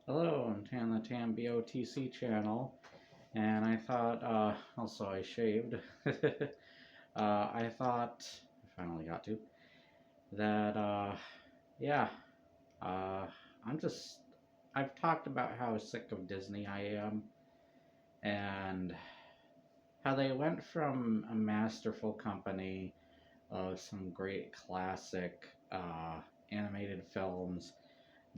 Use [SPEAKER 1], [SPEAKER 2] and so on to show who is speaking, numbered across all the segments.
[SPEAKER 1] Hello, I'm Tan the Tan BOTC channel, and I thought, also I shaved. I thought, I finally got to, that, yeah, uh, I'm just, I've talked about how sick of Disney I am, and how they went from a masterful company of some great classic, animated films.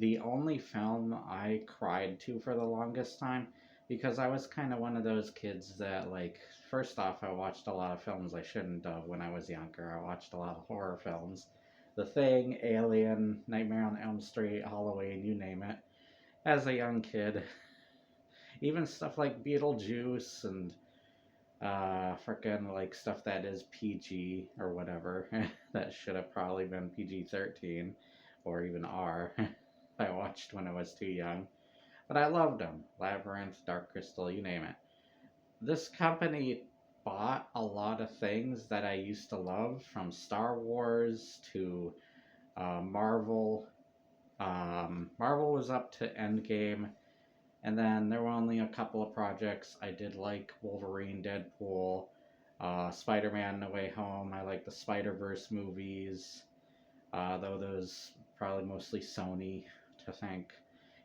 [SPEAKER 1] The only film I cried to for the longest time, because I was kind of one of those kids that, like, first off, I watched a lot of films I shouldn't have when I was younger. I watched a lot of horror films. The Thing, Alien, Nightmare on Elm Street, Halloween, you name it. As a young kid, even stuff like Beetlejuice and freaking like stuff that is PG or whatever that should have probably been PG-13 or even R. I watched when I was too young, but I loved them. Labyrinth, Dark Crystal, you name it. This company bought a lot of things that I used to love, from Star Wars to Marvel. Marvel was up to Endgame, and then there were only a couple of projects I did like: Wolverine, Deadpool, Spider Man No Way Home. I like the Spider Verse movies, though those probably mostly Sony to thank,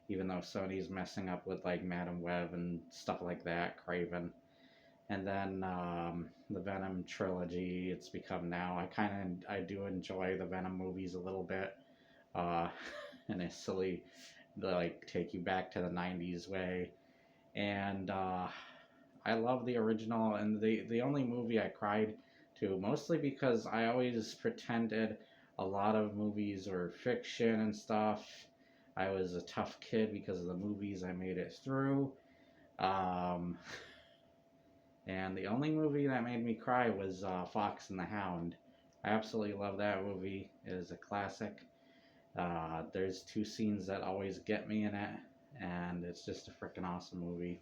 [SPEAKER 1] even though Sony's messing up with like Madam Web and stuff like that, Craven. And then the Venom trilogy, it's become now. I do enjoy the Venom movies a little bit, uh, and it's silly, like take you back to the '90s way. And I love the original, and the only movie I cried to, mostly because I always pretended a lot of movies were fiction and stuff. I was a tough kid because of the movies. I made it through. Um, and the only movie that made me cry was Fox and the Hound. I absolutely love that movie. It is a classic. There's two scenes that always get me in it, and it's just a freaking awesome movie.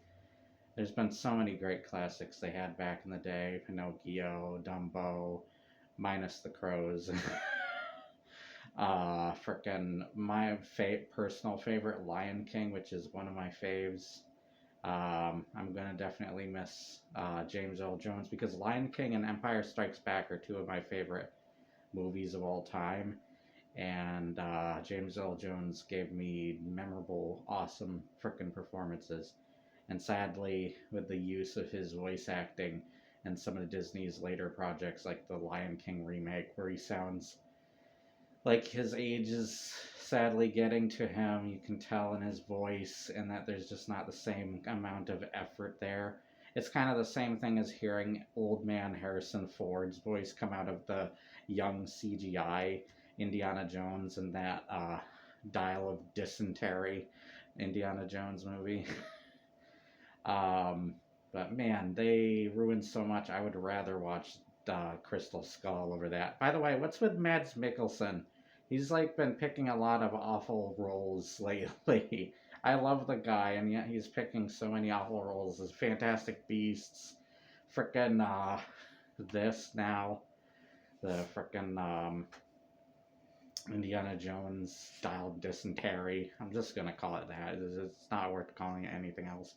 [SPEAKER 1] There's been so many great classics they had back in the day: Pinocchio, Dumbo, minus the crows. Frickin' my personal favorite, Lion King, which is one of my faves. I'm gonna definitely miss James Earl Jones, because Lion King and Empire Strikes Back are two of my favorite movies of all time. And James Earl Jones gave me memorable, awesome frickin' performances. And sadly, with the use of his voice acting in some of Disney's later projects, like the Lion King remake, where he sounds like his age is sadly getting to him, you can tell in his voice, and that there's just not the same amount of effort there. It's kind of the same thing as hearing old man Harrison Ford's voice come out of the young CGI Indiana Jones and that Dial of Dysentery Indiana Jones movie. Um, but man, they ruined so much. I would rather watch Crystal Skull over that. By the way, what's with Mads Mikkelsen? He's like been picking a lot of awful roles lately. I love the guy, and yet he's picking so many awful roles as Fantastic Beasts, frickin' this now, the frickin' Indiana Jones style dysentery. I'm just gonna call it that. It's not worth calling it anything else.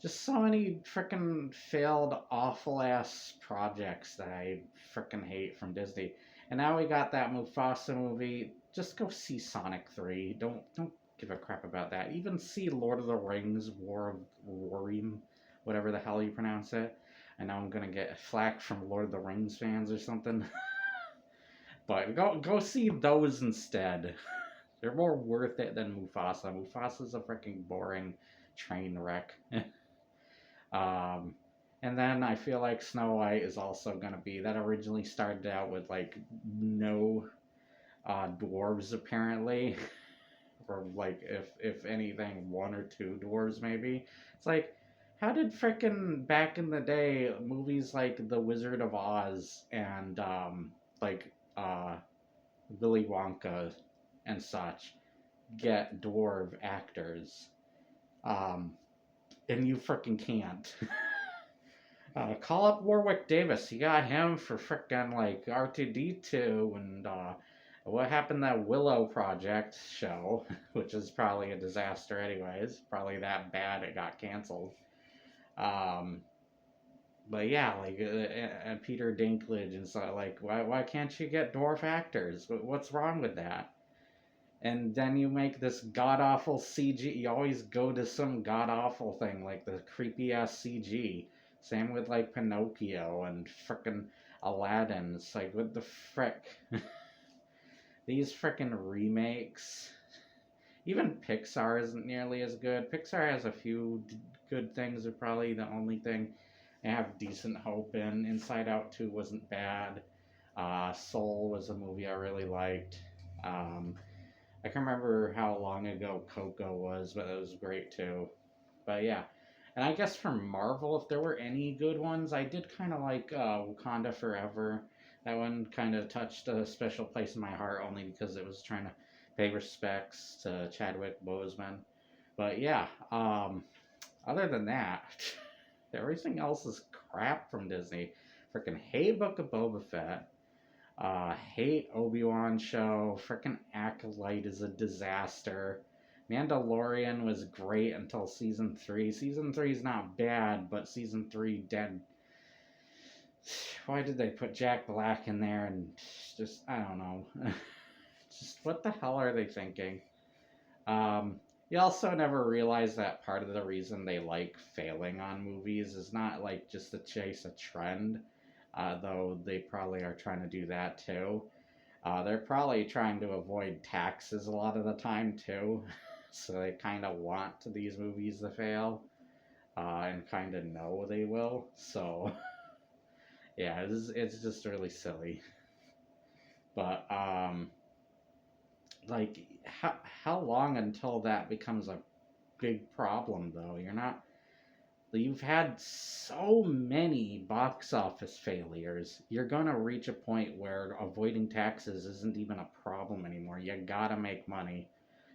[SPEAKER 1] Just so many freaking failed, awful ass projects that I freaking hate from Disney. And now we got that Mufasa movie. Just go see Sonic 3. Don't give a crap about that. Even see Lord of the Rings, War of Rohirrim, whatever the hell you pronounce it. I know I'm gonna get flack from Lord of the Rings fans or something. But go see those instead. They're more worth it than Mufasa. Mufasa's a freaking boring train wreck. Um, and then I feel like Snow White is also going to be, that originally started out with like no dwarves apparently, or like if anything one or two dwarves maybe. It's like, how did frickin' back in the day movies like The Wizard of Oz and like uh, Willy Wonka and such get dwarf actors, um, and you frickin' can't. Call up Warwick Davis. You got him for frickin' like R2D2 and What happened to that Willow Project show, which is probably a disaster anyways, probably that bad it got canceled. Um, but yeah, like and Peter Dinklage and so like why can't you get dwarf actors? What's wrong with that? And then you make this god awful CG. You always go to some god awful thing like the creepy ass CG. Same with like Pinocchio and frickin' Aladdin. It's like what the frick? These frickin' remakes. Even Pixar isn't nearly as good. Pixar has a few good things. Are probably the only thing I have decent hope in. Inside Out 2 wasn't bad. Soul was a movie I really liked. I can remember how long ago Coco was, but it was great too. But yeah, and I guess from Marvel, if there were any good ones, I did kind of like Wakanda Forever. That one kind of touched a special place in my heart only because it was trying to pay respects to Chadwick Boseman. But yeah, other than that, everything else is crap from Disney. Freaking hate Book of Boba Fett. Hate Obi-Wan show. Freaking Acolyte is a disaster. Mandalorian was great until season 3. Season 3 is not bad, but season 3 dead. Why did they put Jack Black in there and just, I don't know. Just what the hell are they thinking? You also never realize that part of the reason they like failing on movies is not like just to chase a trend, though they probably are trying to do that too. They're probably trying to avoid taxes a lot of the time too, so they kind of want these movies to fail, and kind of know they will. So yeah, it's just really silly. But like how long until that becomes a big problem though? You've had so many box office failures. You're gonna reach a point where avoiding taxes isn't even a problem anymore. You gotta make money.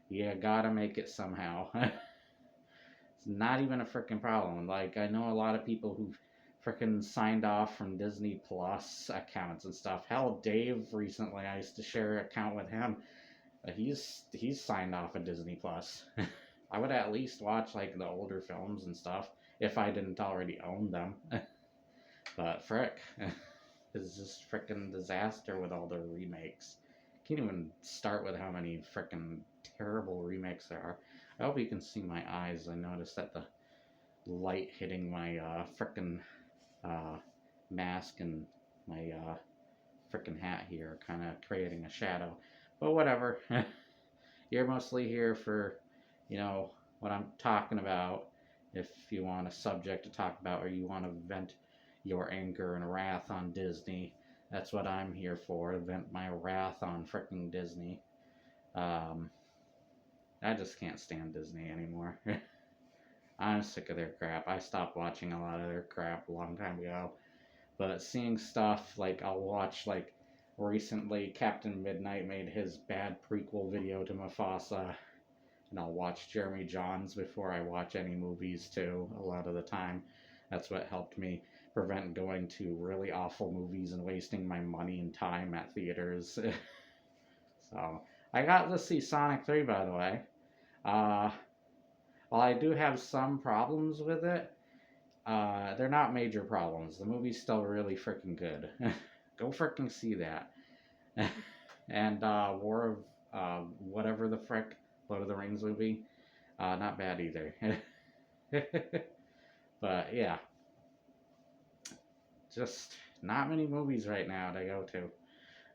[SPEAKER 1] You gotta make it somehow. It's not even a freaking problem. Like I know a lot of people who freaking signed off from Disney Plus accounts and stuff. Hell, Dave recently, I used to share an account with him. He's signed off of Disney Plus. I would at least watch like the older films and stuff if I didn't already own them. But frick, it's just freaking disaster with all the remakes. Can't even start with how many freaking terrible remakes there are. I hope you can see my eyes. I noticed that the light hitting my frickin' uh, mask and my frickin' hat here, kind of creating a shadow. But whatever. You're mostly here for, you know, what I'm talking about. If you want a subject to talk about or you want to vent your anger and wrath on Disney, that's what I'm here for. Vent my wrath on frickin' Disney. Um, I just can't stand Disney anymore. I'm sick of their crap. I stopped watching a lot of their crap a long time ago. But seeing stuff like I'll watch like recently Captain Midnight made his bad prequel video to Mufasa, and I'll watch Jeremy Johns before I watch any movies too a lot of the time. That's what helped me prevent going to really awful movies and wasting my money and time at theaters. So I got to see Sonic 3 by the way. Uh, while I do have some problems with it, they're not major problems. The movie's still really freaking good. Go freaking see that. And War of whatever the frick, Lord of the Rings movie, not bad either. But yeah, just not many movies right now to go to.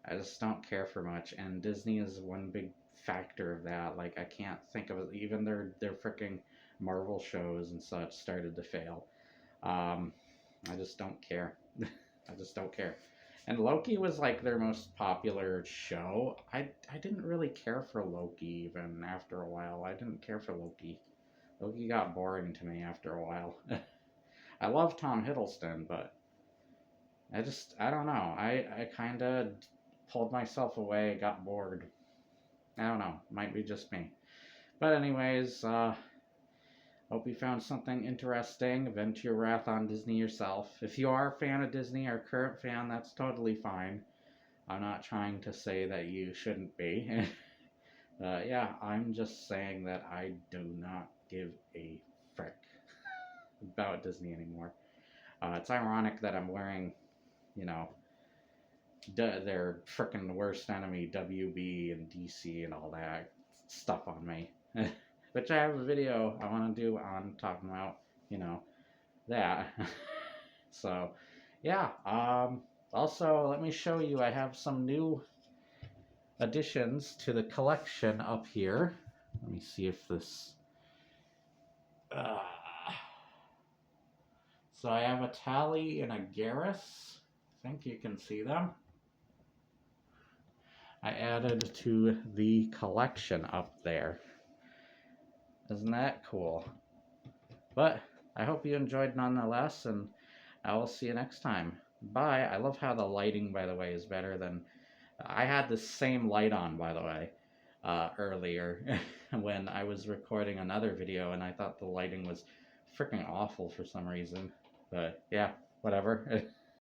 [SPEAKER 1] I just don't care for much, and Disney is one big factor of that. Like I can't think of it. Even their freaking Marvel shows and such started to fail. Um, I just don't care. I just don't care. And Loki was like their most popular show. I didn't really care for Loki even after a while. I didn't care for Loki. Loki got boring to me after a while. I love Tom Hiddleston, but I don't know. I kind of pulled myself away, got bored. I don't know. Might be just me. But anyways, hope you found something interesting. Vent your wrath on Disney yourself. If you are a fan of Disney or current fan, that's totally fine. I'm not trying to say that you shouldn't be. Yeah, I'm just saying that I do not give a frick about Disney anymore. It's ironic that I'm wearing, you know, their freaking worst enemy, WB and DC and all that stuff on me. Which I have a video I want to do on talking about, you know, that. So, yeah. Also, let me show you. I have some new additions to the collection up here. Let me see if this. Uh, so I have a Tally and a Garrus. I think you can see them. I added to the collection up there. Isn't that cool? But I hope you enjoyed nonetheless, and I will see you next time. Bye. I love how the lighting, by the way, is better than... I had the same light on, by the way, earlier when I was recording another video, and I thought the lighting was freaking awful for some reason. But yeah, whatever.